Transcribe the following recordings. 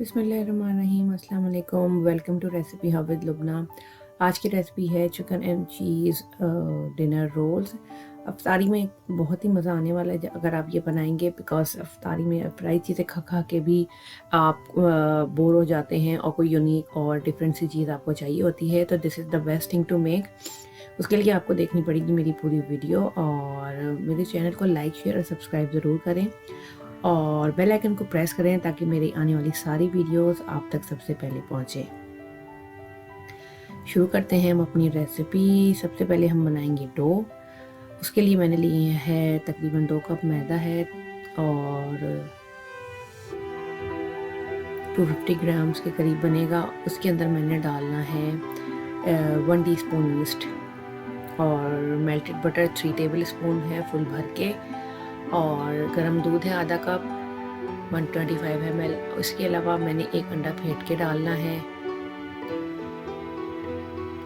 बिस्मिल्लाहिर्रहमानिर्रहीम, अस्सलाम वालेकुम। Welcome to recipe hub with Lubna. आज की रेसिपी है chicken and cheese dinner rolls. अफ्तारी में बहुत ही मज़ा आने वाला है अगर आप ये बनाएंगे, बिकॉज अफ्तारी में फ्राई चीज़ें खा खा के भी आप बोर हो जाते हैं और कोई यूनिक और डिफरेंट सी चीज़ आपको चाहिए होती है। तो this is the best thing to make. उसके लिए आपको देखनी पड़ेगी मेरी पूरी वीडियो और मेरे चैनल को लाइक शेयर और सब्सक्राइब ज़रूर करें और बेल आइकन को प्रेस करें ताकि मेरी आने वाली सारी वीडियोस आप तक सबसे पहले पहुंचे। शुरू करते हैं हम अपनी रेसिपी। सबसे पहले हम बनाएंगे डो। उसके लिए मैंने लिए है तकरीबन 2 कप मैदा है और 250 ग्राम्स के करीब बनेगा। उसके अंदर मैंने डालना है 1 टीस्पून ईस्ट और मेल्टेड बटर 3 टेबल स्पून है फुल भर के, और गर्म दूध है आधा कप 125 ml। उसके अलावा मैंने 1 अंडा फेंट के डालना है।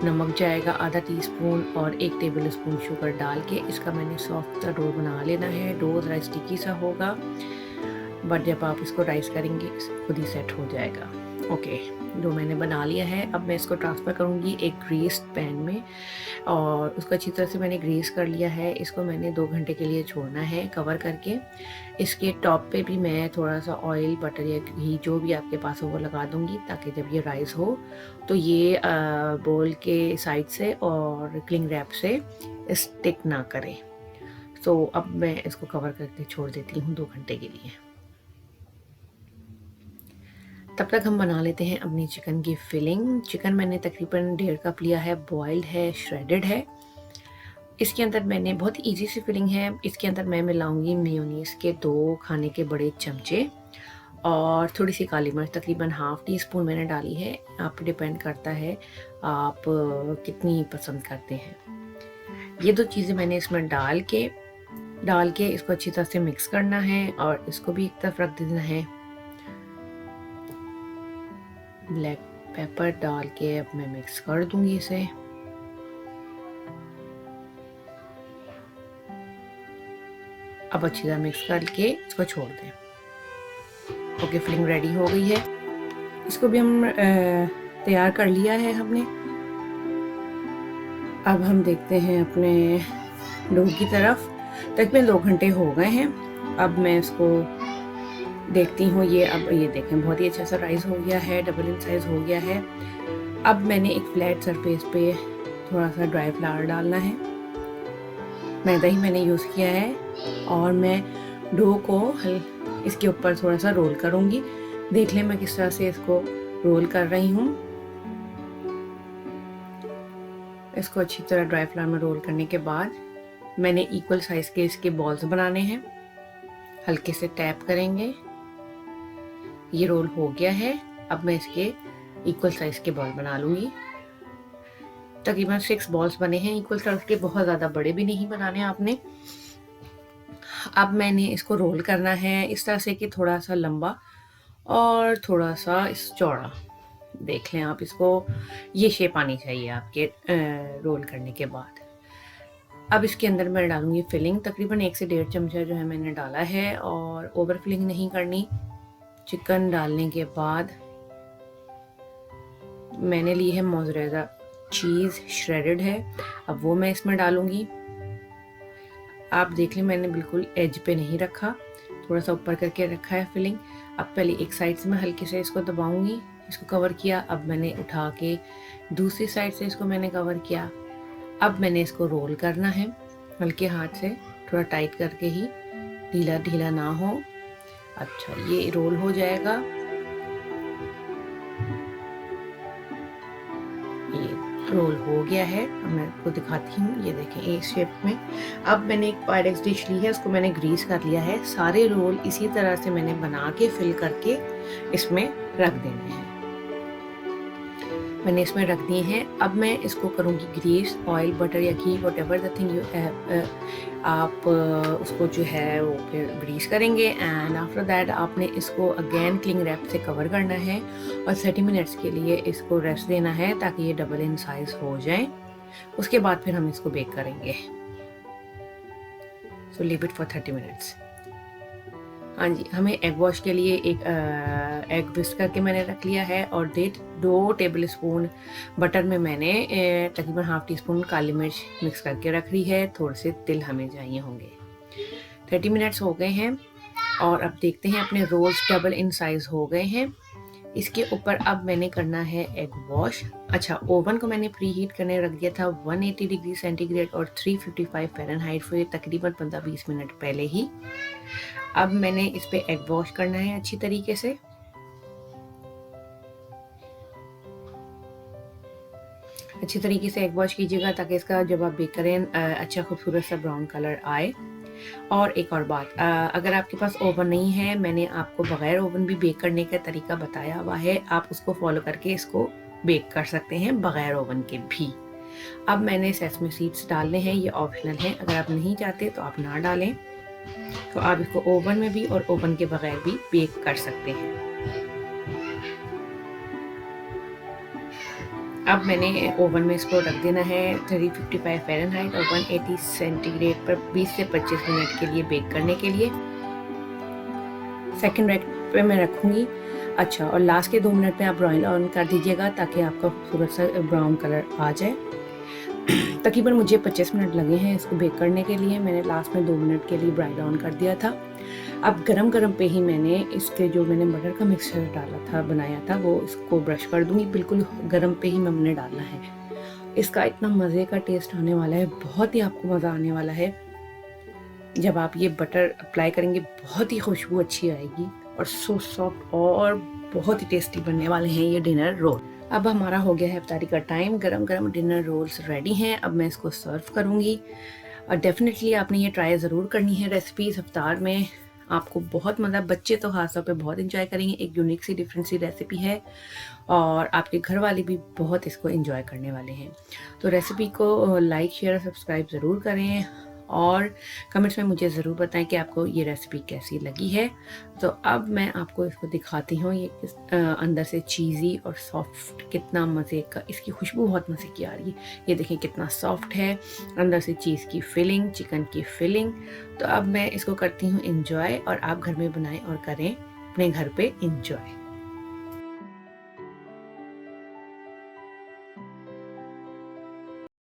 नमक जाएगा आधा टीस्पून और 1 टेबल स्पून शुगर डाल के इसका मैंने सॉफ्ट सा डो बना लेना है। डो ज़रा स्टिकी सा होगा, बट जब आप इसको राइस करेंगे खुद ही सेट हो जाएगा। ओके, डो मैंने बना लिया है। अब मैं इसको ट्रांसफ़र करूँगी एक ग्रीस्ड पैन में और उसको अच्छी तरह से मैंने ग्रीस कर लिया है। इसको मैंने 2 घंटे के लिए छोड़ना है कवर करके। इसके टॉप पे भी मैं थोड़ा सा ऑयल, बटर या घी जो भी आपके पास हो वो लगा दूँगी ताकि जब ये राइस हो तो ये बोल के साइड से और क्लिंग रैप से स्टिक ना करे। तो अब मैं इसको कवर करके छोड़ देती हूँ 2 घंटे के लिए। तब तक हम बना लेते हैं अपनी चिकन की फिलिंग। चिकन मैंने तकरीबन 1.5 कप लिया है, बॉइल्ड है, श्रेडेड है। इसके अंदर मैंने बहुत इजी सी फिलिंग है। इसके अंदर मैं मिलाऊंगी मेयोनीज के 2 खाने के बड़े चमचे और थोड़ी सी काली मिर्च तकरीबन ½ टीस्पून मैंने डाली है। आप पे डिपेंड करता है आप कितनी पसंद करते हैं। ये 2 चीज़ें मैंने इसमें डाल के इसको अच्छी तरह से मिक्स करना है और इसको भी एक तरफ रख देना है। ब्लैक पेपर डाल के अब मैं मिक्स कर दूंगी इसे। अब अच्छी तरह मिक्स करके इसको छोड़ दें। ओके, फिलिंग रेडी हो गई है। इसको भी हम तैयार कर लिया है हमने। अब हम देखते हैं अपने डो की तरफ। तकरीबन 2 घंटे हो गए हैं। अब मैं इसको देखती हूँ। अब ये देखें बहुत ही अच्छा सा राइस हो गया है, डबल इन साइज हो गया है। अब मैंने एक फ्लैट सरफेस पे थोड़ा सा ड्राई फ्लावर डालना है। मैदा ही मैंने यूज़ किया है और मैं डो को इसके ऊपर थोड़ा सा रोल करूँगी। देख लें मैं किस तरह से इसको रोल कर रही हूँ। इसको अच्छी तरह ड्राई फ्लावर में रोल करने के बाद मैंने इक्वल साइज के इसके बॉल्स बनाने हैं। हल्के से टैप करेंगे। ये रोल हो गया है। अब मैं इसके इक्वल साइज के बॉल बना लूँगी। तकरीबन 6 बॉल्स बने हैं इक्वल साइज के, बहुत ज़्यादा बड़े भी नहीं बनाने आपने। अब मैंने इसको रोल करना है इस तरह से कि थोड़ा सा लंबा और थोड़ा सा इस चौड़ा। देख लें आप, इसको ये शेप आनी चाहिए आपके रोल करने के बाद। अब इसके अंदर मैं डालूंगी फिलिंग। तकरीबन 1 से 1.5 चमचा जो है मैंने डाला है और ओवर फिलिंग नहीं करनी। चिकन डालने के बाद मैंने ली है मोज़रेला चीज़, श्रेडेड है। अब वो मैं इसमें डालूंगी। आप देख लें मैंने बिल्कुल एज पे नहीं रखा, थोड़ा सा ऊपर करके रखा है फिलिंग। अब पहले एक साइड से मैं हल्के से इसको दबाऊंगी, इसको कवर किया। अब मैंने उठा के दूसरी साइड से इसको मैंने कवर किया। अब मैंने इसको रोल करना है हल्के हाथ से, थोड़ा टाइट करके ही, ढीला ढीला ना हो। अच्छा, ये रोल हो जाएगा। ये रोल हो गया है। अब मैं आपको दिखाती हूँ। ये देखें इस शेप में। अब मैंने एक पायरेक्स डिश ली है, उसको मैंने ग्रीस कर लिया है। सारे रोल इसी तरह से मैंने बना के फिल करके इसमें रख देने हैं। मैंने इसमें रख दिए हैं। अब मैं इसको करूँगी ग्रीस, ऑयल, बटर या घी, व्हाटएवर द थिंग यू आप उसको जो है वो फिर ग्रीस करेंगे। एंड आफ्टर दैट आपने इसको अगेन क्लिंग रैप से कवर करना है और 30 मिनट्स के लिए इसको रेस्ट देना है ताकि ये डबल इन साइज हो जाए। उसके बाद फिर हम इसको बेक करेंगे। So leave it for 30 minutes. हाँ जी, हमें एग वॉश के लिए एक एग विस्क करके मैंने रख लिया है और 2 टेबल स्पून बटर में मैंने तकरीबन हाफ टी स्पून काली मिर्च मिक्स करके रख ली है। थोड़े से तिल हमें चाहिए होंगे। 30 मिनट्स हो गए हैं और अब देखते हैं अपने रोल्स डबल इन साइज़ हो गए हैं। इसके ऊपर अब मैंने करना है एग वॉश। अच्छा, ओवन को मैंने प्री हीट करने रख दिया था 180 डिग्री सेंटीग्रेड और 355 फ़ारेनहाइट पे तकरीबन 15-20 मिनट पहले ही। अब मैंने इस पे एग वॉश करना है अच्छी तरीके से। अच्छी तरीके से एग वॉश कीजिएगा ताकि इसका जब आप बेक करें अच्छा खूबसूरत सा ब्राउन कलर आए। और एक और बात, अगर आपके पास ओवन नहीं है, मैंने आपको बगैर ओवन भी बेक करने का तरीका बताया हुआ है, आप उसको फॉलो करके इसको बेक कर सकते हैं बगैर ओवन के भी। अब मैंने सेसमी सीड्स डालने हैं, ये ऑप्शनल है, अगर आप नहीं चाहते तो आप ना डालें। तो आप इसको ओवन में भी और ओवन के बगैर भी बेक कर सकते हैं। अब मैंने ओवन में इसको रख देना है 355 फ़ारेनहाइट और 180 सेंटीग्रेड पर 20 से 25 मिनट के लिए बेक करने के लिए। सेकंड रैक पे मैं रखूँगी। अच्छा, और लास्ट के 2 मिनट में आप ब्राउन ऑन कर दीजिएगा ताकि आपका खूबसूरत सा ब्राउन कलर आ जाए। तकरीबन मुझे 25 मिनट लगे हैं इसको बेक करने के लिए। मैंने लास्ट में 2 मिनट के लिए ब्राउन ऑन कर दिया था। अब गरम पे ही मैंने इसके जो मैंने बटर का मिक्सचर डाला था, बनाया था, वो इसको ब्रश कर दूंगी। बिल्कुल गरम पे ही हमने डालना है। इसका इतना मज़े का टेस्ट आने वाला है, बहुत ही आपको मज़ा आने वाला है। जब आप ये बटर अप्लाई करेंगे बहुत ही खुशबू अच्छी आएगी और सो सॉफ्ट और बहुत ही टेस्टी बनने वाले हैं ये डिनर रोल। अब हमारा हो गया है इफ्तारी का टाइम। गरम डिनर रोल्स रेडी हैं। अब मैं इसको सर्व करूँगी और डेफिनेटली आपने ये ट्राई ज़रूर करनी है रेसिपीज़ इफ्तार में। आपको बहुत मज़ा, बच्चे तो ख़ास तौर पे बहुत इंजॉय करेंगे। एक यूनिक सी डिफरेंट सी रेसिपी है और आपके घर वाले भी बहुत इसको इंजॉय करने वाले हैं। तो रेसिपी को लाइक शेयर और सब्सक्राइब ज़रूर करें और कमेंट्स में मुझे ज़रूर बताएं कि आपको ये रेसिपी कैसी लगी है। तो अब मैं आपको इसको दिखाती हूँ, ये अंदर से चीज़ी और सॉफ्ट, कितना मज़े का, इसकी खुशबू बहुत मज़े की आ रही है। ये देखें कितना सॉफ्ट है, अंदर से चीज़ की फिलिंग, चिकन की फिलिंग। तो अब मैं इसको करती हूँ इंजॉय और आप घर में बनाएं और करें अपने घर पे इंजॉय।